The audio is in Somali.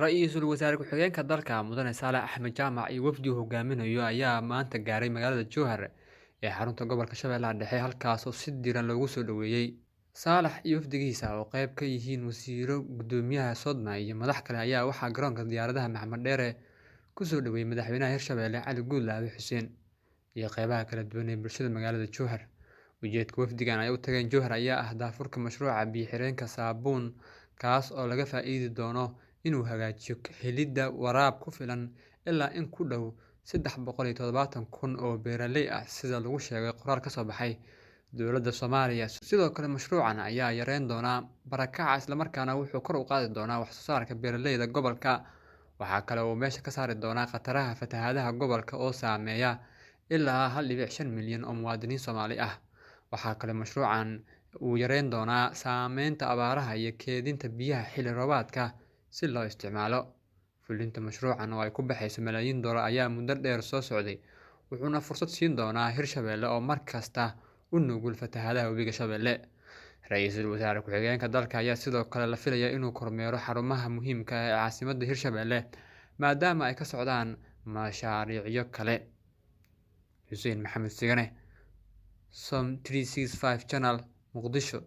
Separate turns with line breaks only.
Ra'iisul Wasaare Ku-xigeenka dalka Mudane Saalax Axmed Jaamac iyo wafdi uu hogaaminayo ayaa maanta gaaray magaalada Jowhar ee xarunta gobolka Shabeellaha Dhexe halkaas oo si diiran loogu soo dhoweeyay. Saalax iyo wafdigiisa oo qayb ka yihiin wasiirro, guddoomiyaha Sodma iyo madax kale ayaa waxaa garoonka diyaaradaha Maxamed Dheere ku soo dhoweeyay madaxweynaha Hirshabelle Cali Guudlaabe Xuseen iyo qaybaha kala duwan ee bulshada magaalada Jowhar. Ujeedka wafdigan ay u tageen Jowhar ayaa ah daahfurka mashruuca biyo-xireenka Saabuun kaas oo laga faa'iidi doono inuu hagaajiyo helidda waraab ku filan ilaa in ku dhow 370,000 oo beeraley ah sida lagu sheegay qoraal ka soo baxay dowladda Soomaaliya. Sidoo kale mashruucan ayaa yareyn doona barakaca isla markaana wuxuu kor u qaadi doonaa wax soo saarka beeraleyda gobolka. Waxaa kale oo meesha ka saari doona khataraha fatahaadaha gobolka oo saameeya ilaa 1.5 milyan oo muwaadiniin Soomaali ah. Waxaa kale mashruucan uu yareyn doonaa saameynta abaaraha iyo keydinta biyaha xilli roobaadka si loo isticmaalo. Fulinta mashruucan oo ay ku baxayso malaayiin dollar ayaa muddo dheer soo socday, wuxuuna fursad siin doonaa Hirshabelle oo mar kasta u nugul fatahaadaha Webiga Shabeelle. Ra'iisul Wasaare Ku-xigeenka dalka ayaa sidoo kale la filayaa inuu kormeero xarumaha muhiimka ah ee caasimadda Hirshabelle maadaama ay ka socdaan mashaariicyo kale. Xuseen Maxamed Sigane, Som 365 Channel, Muqdisho.